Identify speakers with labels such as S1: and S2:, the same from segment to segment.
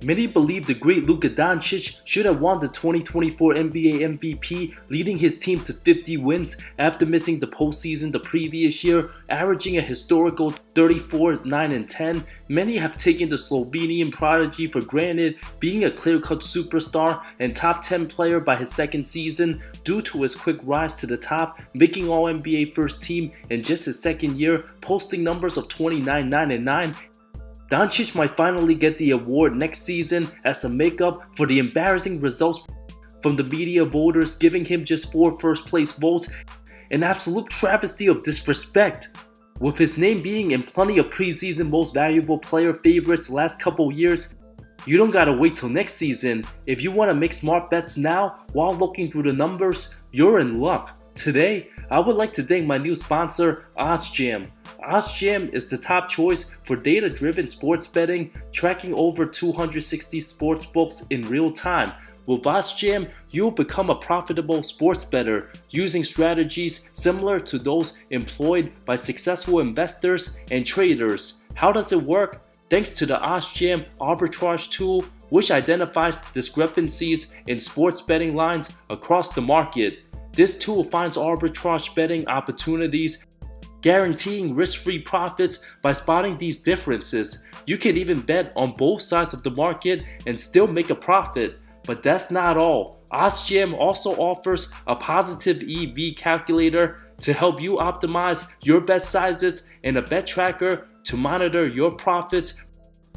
S1: Many believe the great Luka Doncic should have won the 2024 NBA MVP, leading his team to 50 wins after missing the postseason the previous year, averaging a historical 34, 9, and 10. Many have taken the Slovenian prodigy for granted, being a clear-cut superstar and top 10 player by his second season due to his quick rise to the top, making All-NBA first team in just his second year, posting numbers of 29, 9, and 9. Doncic might finally get the award next season as a makeup for the embarrassing results from the media voters giving him just 4 first-place votes, an absolute travesty of disrespect. With his name being in plenty of preseason most valuable player favorites last couple years, you don't gotta wait till next season. If you wanna make smart bets now while looking through the numbers, you're in luck. Today, I would like to thank my new sponsor, OddsJam. OddsJam is the top choice for data-driven sports betting, tracking over 260 sports books in real time. With OddsJam, you'll become a profitable sports bettor using strategies similar to those employed by successful investors and traders. How does it work? Thanks to the OddsJam arbitrage tool, which identifies discrepancies in sports betting lines across the market. This tool finds arbitrage betting opportunities, guaranteeing risk-free profits by spotting these differences. You can even bet on both sides of the market and still make a profit. But that's not all. OddsJam also offers a positive EV calculator to help you optimize your bet sizes and a bet tracker to monitor your profits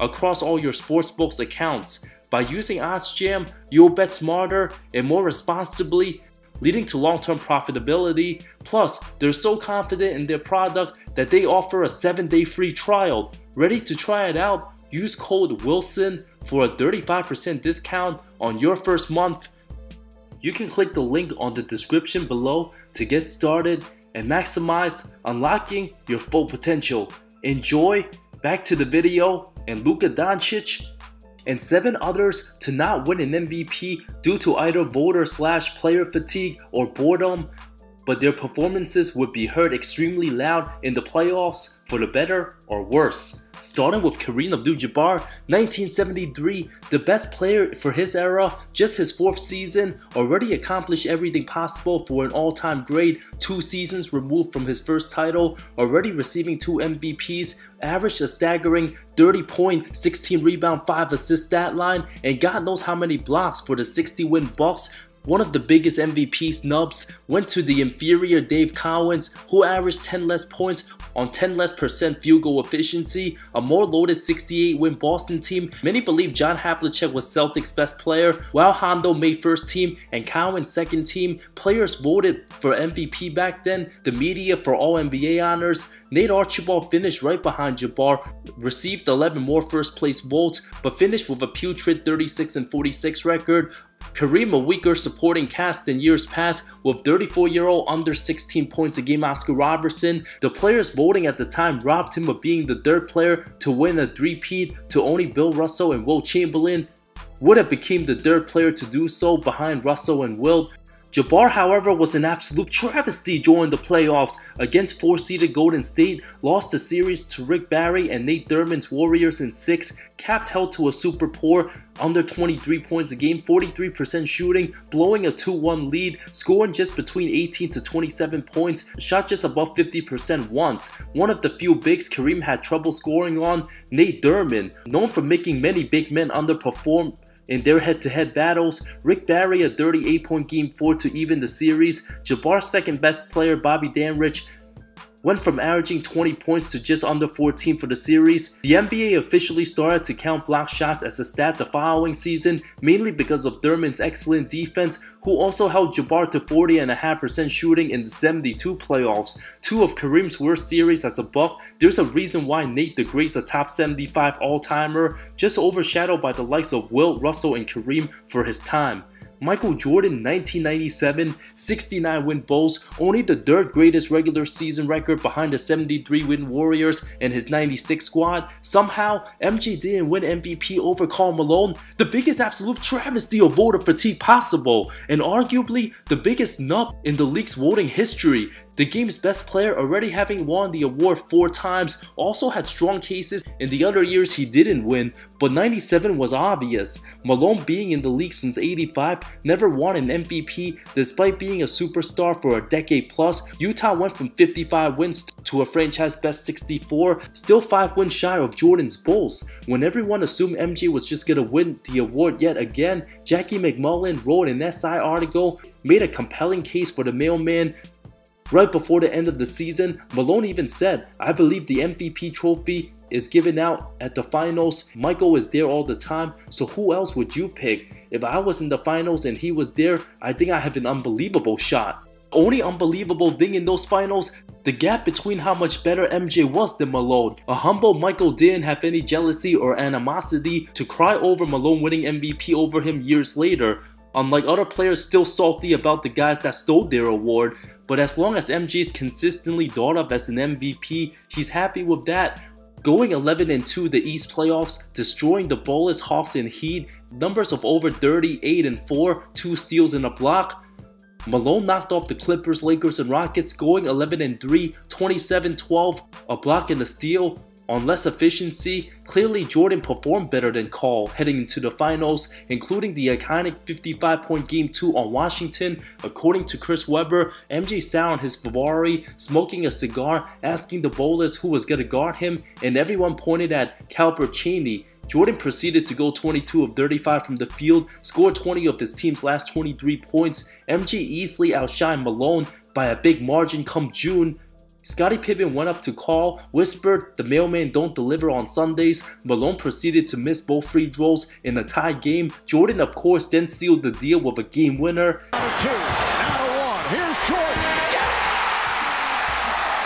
S1: across all your sportsbooks accounts. By using OddsJam, you'll bet smarter and more responsibly, leading to long-term profitability. Plus, they're so confident in their product that they offer a 7-day free trial. Ready to try it out? Use code WILSON for a 35% discount on your first month. You can click the link on the description below to get started and maximize unlocking your full potential. Enjoy. Back to the video. And Luka Doncic and 7 others to not win an MVP due to either voter/player fatigue or boredom, but their performances would be heard extremely loud in the playoffs for the better or worse. Starting with Kareem Abdul-Jabbar, 1973, the best player for his era, just his 4th season, already accomplished everything possible for an all-time great, 2 seasons removed from his first title, already receiving 2 MVPs, averaged a staggering 30 point, 16 rebound, 5 assist stat line, and God knows how many blocks for the 60-win Bucks. One of the biggest MVP snubs went to the inferior Dave Cowens, who averaged 10 less points on 10 less % field goal efficiency, a more loaded 68-win Boston team. Many believe John Havlicek was Celtics' best player, while Hondo made first team and Cowens second team. Players voted for MVP back then, the media for All-NBA honors. Nate Archibald finished right behind Jabbar, received 11 more first place votes, but finished with a putrid 36-46 record. Kareem a weaker supporting cast than years past, with 34-year-old under 16 points a game Oscar Robertson. The players voting at the time robbed him of being the 3rd player to win a three-peat to only Bill Russell and Wilt Chamberlain. Would have become the 3rd player to do so behind Russell and Wilt. Jabbar, however, was an absolute travesty during the playoffs. Against 4-seeded Golden State, lost the series to Rick Barry and Nate Thurman's Warriors in 6, capped held to a super poor under 23 points a game, 43% shooting, blowing a 2-1 lead, scoring just between 18 to 27 points, shot just above 50% once. One of the few bigs Kareem had trouble scoring on, Nate Thurman, known for making many big men underperform in their head-to-head battles. Rick Barry a 38-point game 4 to even the series. Jabbar's second best player, Bobby Danrich, went from averaging 20 points to just under 14 for the series. The NBA officially started to count block shots as a stat the following season, mainly because of Thurman's excellent defense, who also held Jabbar to 40.5% shooting in the 72 playoffs. 2 of Kareem's worst series as a Buck. There's a reason why Nate the Great's a top 75 all-timer, just overshadowed by the likes of Wilt, Russell, and Kareem for his time. Michael Jordan, 1997, 69-win Bulls, only the 3rd greatest regular season record behind the 73-win Warriors and his 96 squad. Somehow, MJ didn't win MVP over Karl Malone, the biggest absolute travesty of voter fatigue possible, and arguably the biggest snub in the league's voting history. The game's best player, already having won the award 4 times, also had strong cases in the other years he didn't win, but 97 was obvious. Malone, being in the league since 85, never won an MVP despite being a superstar for a decade plus. Utah went from 55 wins to a franchise best 64, still 5 wins shy of Jordan's Bulls. When everyone assumed MJ was just gonna win the award yet again, Jackie McMullen wrote an SI article, made a compelling case for the mailman. Right before the end of the season, Malone even said, "I believe the MVP trophy is given out at the finals. Michael is there all the time, so who else would you pick? If I was in the finals and he was there, I think I have an unbelievable shot." Only unbelievable thing in those finals, the gap between how much better MJ was than Malone. A humble Michael didn't have any jealousy or animosity to cry over Malone winning MVP over him years later. Unlike other players still salty about the guys that stole their award. But as long as MJ is consistently thought of as an MVP, he's happy with that. Going 11-2 the East playoffs, destroying the Bullets, Hawks, and Heat, numbers of over 30, 8-4, 2 steals and a block. Malone knocked off the Clippers, Lakers, and Rockets, going 11-3, 27-12, a block and a steal. On less efficiency, clearly Jordan performed better than Call heading into the finals, including the iconic 55-point Game 2 on Washington. According to Chris Webber, MJ sat on his Ferrari, smoking a cigar, asking the bowlers who was gonna guard him, and everyone pointed at Calbert Cheaney. Jordan proceeded to go 22 of 35 from the field, scored 20 of his team's last 23 points. MJ easily outshined Malone by a big margin come June. Scottie Pippen went up to Call, whispered, "The mailman don't deliver on Sundays." Malone proceeded to miss both free throws in a tie game. Jordan, of course, then sealed the deal with a game winner.
S2: Out of 2, out of 1, here's Jordan. Yes!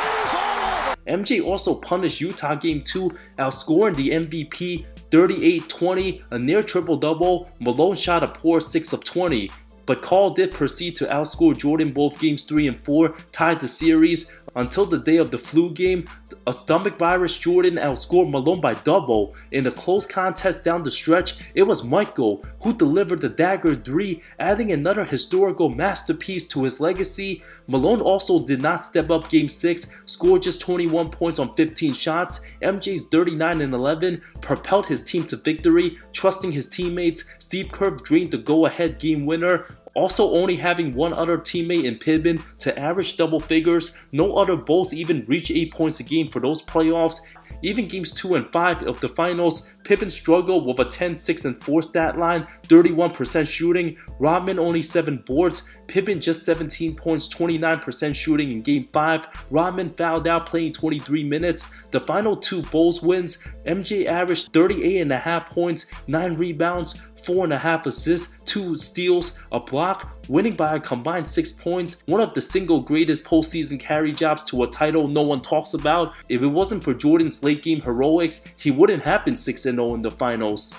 S2: It is all over.
S1: MJ also punished Utah Game 2, outscoring the MVP 38-20, a near triple-double. Malone shot a poor 6 of 20. But Call did proceed to outscore Jordan both games 3 and 4, tied the series. Until the day of the flu game, a stomach virus, Jordan outscored Malone by double. In a close contest down the stretch, it was Michael who delivered the dagger 3, adding another historical masterpiece to his legacy. Malone also did not step up Game 6, scored just 21 points on 15 shots. MJ's 39-11 propelled his team to victory, trusting his teammates. Steve Kerr drained the go-ahead game winner, also only having one other teammate in Pippen to average double figures. No other Bulls even reached 8 points a game for those playoffs. Even games 2 and 5 of the finals, Pippen struggled with a 10, 6, and 4 stat line, 31% shooting. Rodman only 7 boards. Pippen just 17 points, 29% shooting in game 5. Rodman fouled out playing 23 minutes. The final 2 Bulls wins, MJ averaged 38.5 points, 9 rebounds, 4.5 assists, 2 steals, a block, winning by a combined 6 points, one of the single greatest postseason carry jobs to a title no one talks about. If it wasn't for Jordan's late game heroics, he wouldn't have been 6-0 in the finals.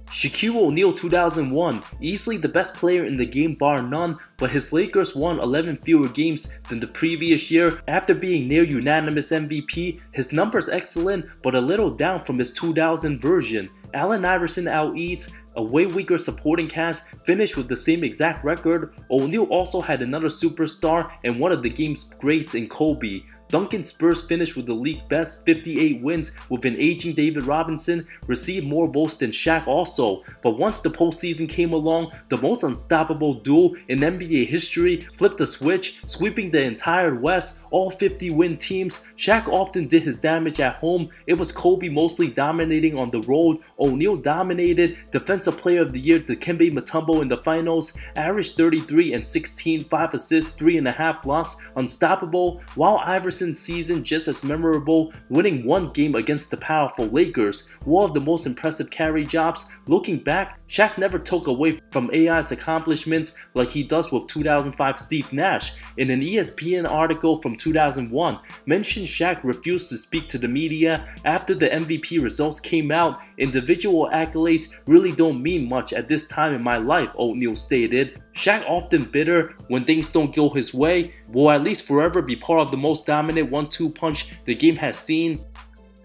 S1: Shaquille O'Neal 2001, easily the best player in the game bar none, but his Lakers won 11 fewer games than the previous year. After being near unanimous MVP, his numbers excellent but a little down from his 2000 version. Allen Iverson out-eats, a way weaker supporting cast, finished with the same exact record. O'Neal also had another superstar and one of the game's greats in Kobe. Duncan Spurs finished with the league best 58 wins with an aging David Robinson, received more votes than Shaq also. But once the postseason came along, the most unstoppable duo in NBA history flipped the switch, sweeping the entire West, all 50 win teams. Shaq often did his damage at home. It was Kobe mostly dominating on the road. O'Neal dominated. Defensive Player of the Year Dikembe Mutombo in the finals, averaged 33 and 16, 5 assists, 3.5 blocks, unstoppable. While Iverson's season just as memorable, winning 1 game against the powerful Lakers, one of the most impressive carry jobs. Looking back, Shaq never took away from AI's accomplishments like he does with 2005 Steve Nash. In an ESPN article from 2001, mentioned Shaq refused to speak to the media after the MVP results came out. Individual accolades really don't mean much at this time in my life, O'Neal stated. Shaq, often bitter when things don't go his way, will at least forever be part of the most dominant 1-2 punch the game has seen.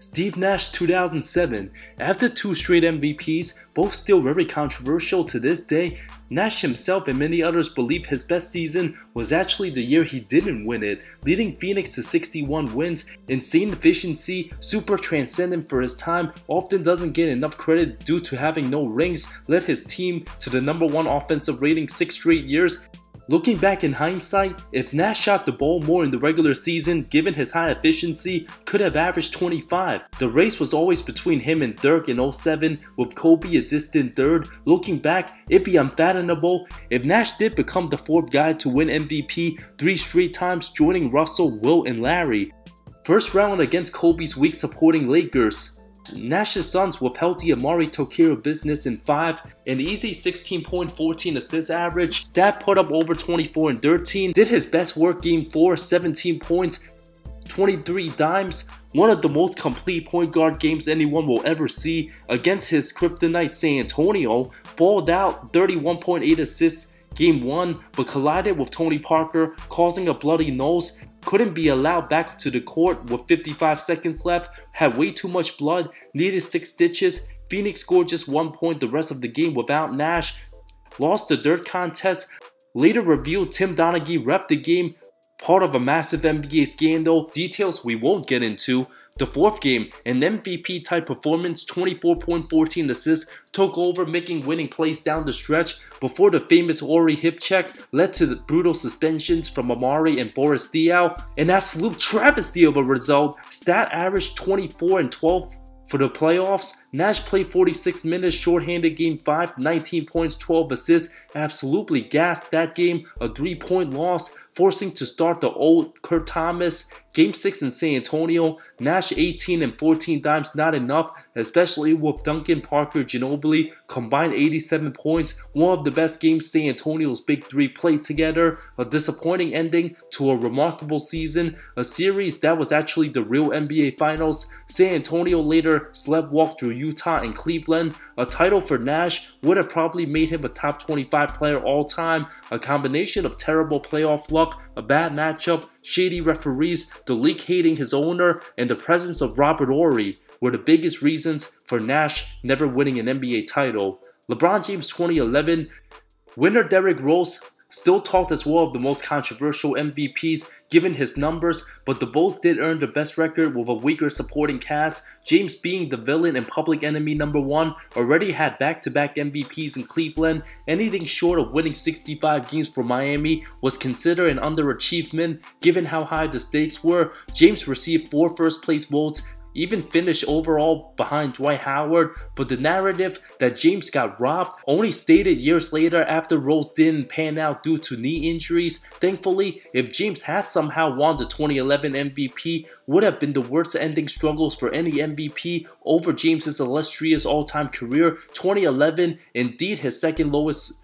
S1: Steve Nash 2007. After 2 straight MVPs, both still very controversial to this day, Nash himself and many others believe his best season was actually the year he didn't win it, leading Phoenix to 61 wins. Insane efficiency, super transcendent for his time, often doesn't get enough credit due to having no rings, led his team to the #1 offensive rating 6 straight years. Looking back in hindsight, if Nash shot the ball more in the regular season, given his high efficiency, could have averaged 25. The race was always between him and Dirk in 07, with Kobe a distant third. Looking back, it'd be unfathomable if Nash did become the 4th guy to win MVP 3 straight times, joining Russell, Wilt, and Larry. First round against Kobe's weak supporting Lakers. Nash's Suns with healthy Amari took care of business in 5, an easy 16.14 assist average. Stat put up over 24 and 13, did his best work game 4, 17 points, 23 dimes, one of the most complete point guard games anyone will ever see against his kryptonite San Antonio. Balled out, 31.8 assists game 1, but collided with Tony Parker, causing a bloody nose. Couldn't be allowed back to the court with 55 seconds left, had way too much blood, needed 6 stitches. Phoenix scored just 1 point the rest of the game without Nash. Lost the dirt contest. Later revealed Tim Donaghy reffed the game, part of a massive NBA scandal, details we won't get into. The 4th game, an MVP type performance, 24.14 assists, took over, making winning plays down the stretch before the famous Ori hip check led to the brutal suspensions from Amari and Boris Diaw. An absolute travesty of a result. Stat averaged 24 and 12 for the playoffs. Nash played 46 minutes, shorthanded game 5, 19 points, 12 assists. Absolutely gassed that game, a 3-point loss, forcing to start the old Kurt Thomas. Game 6 in San Antonio, Nash 18 and 14 dimes, not enough, especially with Duncan, Parker, Ginobili, combined 87 points, one of the best games San Antonio's big 3 played together. A disappointing ending to a remarkable season, a series that was actually the real NBA Finals. San Antonio later sleptwalked through Utah and Cleveland. A title for Nash would have probably made him a top 25 player all time. A combination of terrible playoff luck, a bad matchup, shady referees, the league hating his owner, and the presence of Robert Horry were the biggest reasons for Nash never winning an NBA title. LeBron James 2011, winner Derrick Rose still talked as one of the most controversial MVPs given his numbers, but the Bulls did earn the best record with a weaker supporting cast. James, being the villain and public enemy #1, already had back-to-back MVPs in Cleveland. Anything short of winning 65 games for Miami was considered an underachievement given how high the stakes were. James received 4 first-place votes, even finished overall behind Dwight Howard, but the narrative that James got robbed only stated years later after Rose didn't pan out due to knee injuries. Thankfully, if James had somehow won the 2011 MVP, would have been the worst ending struggles for any MVP over James's illustrious all-time career. 2011, indeed his second lowest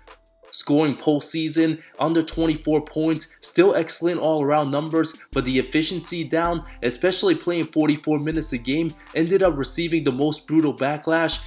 S1: scoring postseason, under 24 points, still excellent all-around numbers, but the efficiency down, especially playing 44 minutes a game, ended up receiving the most brutal backlash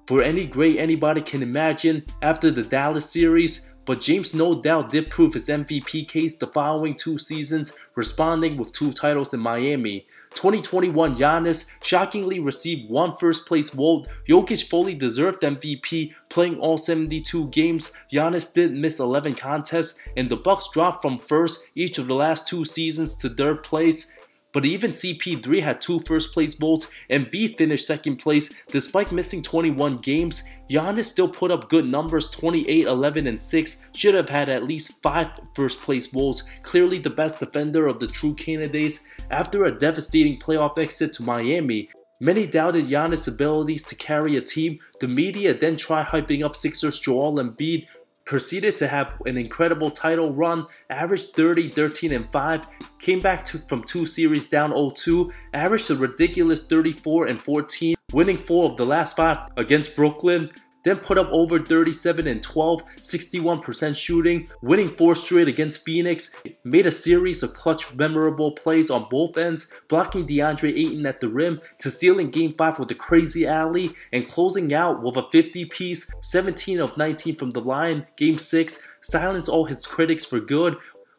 S1: for any great anybody can imagine after the Dallas series. But James no doubt did prove his MVP case the following 2 seasons, responding with 2 titles in Miami. 2021 Giannis shockingly received 1 first-place vote. Jokic fully deserved MVP, playing all 72 games. Giannis did miss 11 contests, and the Bucks dropped from first each of the last 2 seasons to 3rd place. But even CP3 had 2 first-place votes, and B finished 2nd place despite missing 21 games. Giannis still put up good numbers, 28, 11, and 6. Should have had at least 5 first-place votes. Clearly the best defender of the true candidates after a devastating playoff exit to Miami. Many doubted Giannis' abilities to carry a team. The media then tried hyping up Sixers Joel Embiid, proceeded to have an incredible title run, averaged 30, 13, and 5, came back from 2 series down 0-2, averaged a ridiculous 34 and 14, winning 4 of the last 5 against Brooklyn, then put up over 37 and 12, 61% shooting, winning 4 straight against Phoenix, made a series of clutch memorable plays on both ends, blocking DeAndre Ayton at the rim to sealing Game 5 with a crazy alley, and closing out with a 50-piece, 17 of 19 from the line, Game 6, silenced all his critics for good.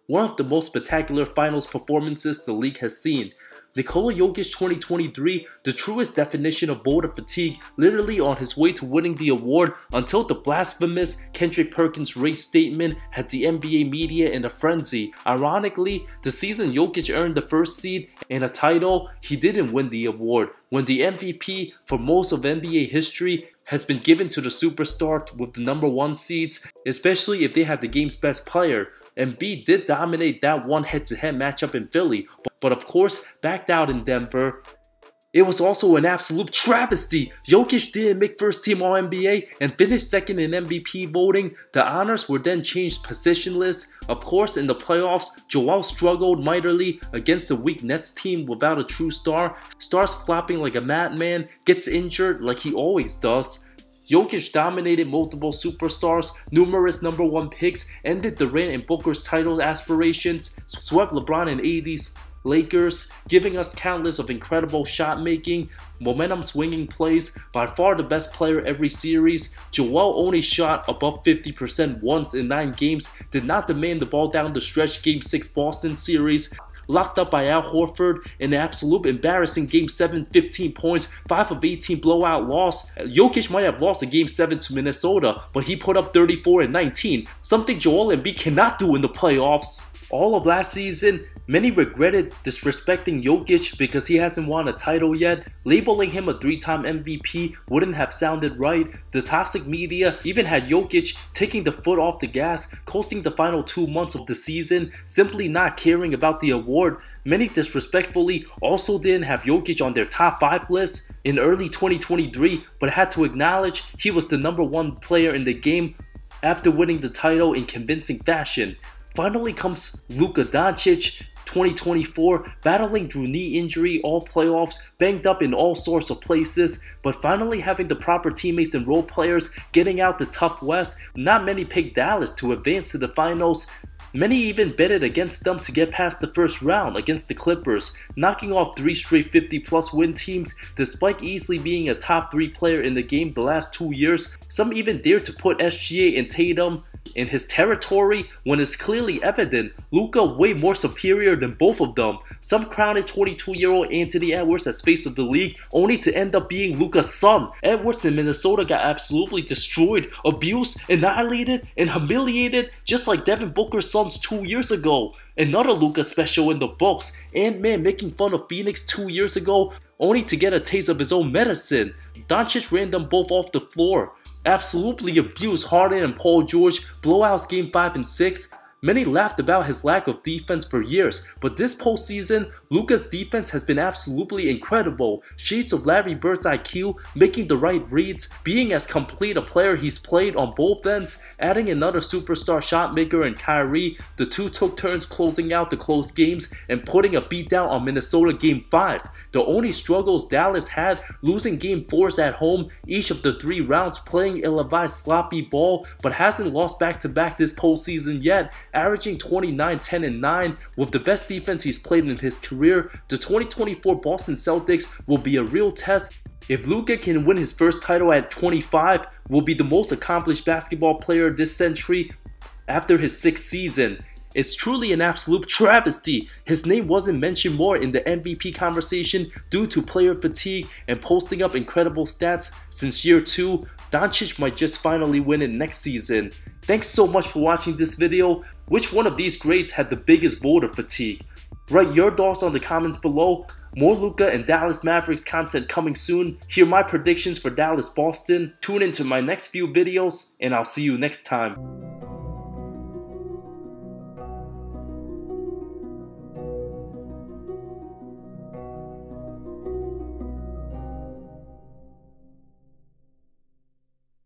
S1: One of the most spectacular finals performances the league has seen. Nikola Jokic 2023, the truest definition of boredom fatigue, literally on his way to winning the award until the blasphemous Kendrick Perkins race statement had the NBA media in a frenzy. Ironically, the season Jokic earned the first seed and a title, he didn't win the award, when the MVP for most of NBA history has been given to the superstar with the #1 seeds, especially if they had the game's best player. Embiid did dominate that one head-to-head matchup in Philly, but of course backed out in Denver. It was also an absolute travesty. Jokic didn't make first team All-NBA and finished second in MVP voting. The honors were then changed positionless. Of course, in the playoffs, Joel struggled mightily against a weak Nets team without a true star. Starts flopping like a madman, gets injured like he always does. Jokic dominated multiple superstars, numerous #1 picks, ended Durant and Booker's title aspirations, swept LeBron and AD's Lakers, giving us countless of incredible shot making, momentum swinging plays, by far the best player every series. Joel only shot above 50% once in 9 games, did not demand the ball down the stretch Game 6 Boston series, locked up by Al Horford in an absolute embarrassing Game 7, 15 points, 5 of 18 blowout loss. Jokic might have lost a Game 7 to Minnesota, but he put up 34 and 19, something Joel Embiid cannot do in the playoffs. All of last season, many regretted disrespecting Jokic because he hasn't won a title yet. Labeling him a 3-time MVP wouldn't have sounded right. The toxic media even had Jokic taking the foot off the gas, coasting the final 2 months of the season, simply not caring about the award. Many disrespectfully also didn't have Jokic on their top 5 list in early 2023, but had to acknowledge he was the #1 player in the game after winning the title in convincing fashion. Finally comes Luka Doncic 2024, battling through knee injury all playoffs, banged up in all sorts of places, but finally having the proper teammates and role players, getting out the tough West. Not many picked Dallas to advance to the finals. Many even betted against them to get past the first round against the Clippers, knocking off 3 straight 50+ win teams despite easily being a top 3 player in the game the last 2 years. Some even dared to put SGA and Tatum in his territory when it's clearly evident Luka way more superior than both of them. Some crowned 22-year-old Anthony Edwards as face of the league, only to end up being Luka's son. Edwards in Minnesota got absolutely destroyed, abused, annihilated, and humiliated just like Devin Booker's sons 2 years ago. Another Luka special in the books, Ant-Man making fun of Phoenix 2 years ago, only to get a taste of his own medicine. Doncic ran them both off the floor. Absolutely abused Harden and Paul George, blowouts Game 5 and 6. Many laughed about his lack of defense for years, but this postseason, Luka's defense has been absolutely incredible. Shades of Larry Bird's IQ, making the right reads, being as complete a player he's played on both ends, adding another superstar shot maker in Kyrie. The two took turns closing out the close games and putting a beatdown on Minnesota Game 5. The only struggles Dallas had, losing Game 4s at home, each of the 3 rounds, playing ill-advised sloppy ball, but hasn't lost back-to-back this postseason yet, averaging 29, 10, and 9 with the best defense he's played in his career. The 2024 Boston Celtics will be a real test. If Luka can win his first title at 25, will be the most accomplished basketball player this century after his 6th season. It's truly an absolute travesty. His name wasn't mentioned more in the MVP conversation due to player fatigue and posting up incredible stats since year 2. Doncic might just finally win it next season. Thanks so much for watching this video. Which one of these greats had the biggest voter fatigue? Write your thoughts on the comments below. More Luka and Dallas Mavericks content coming soon. Hear my predictions for Dallas Boston. Tune into my next few videos and I'll see you next time.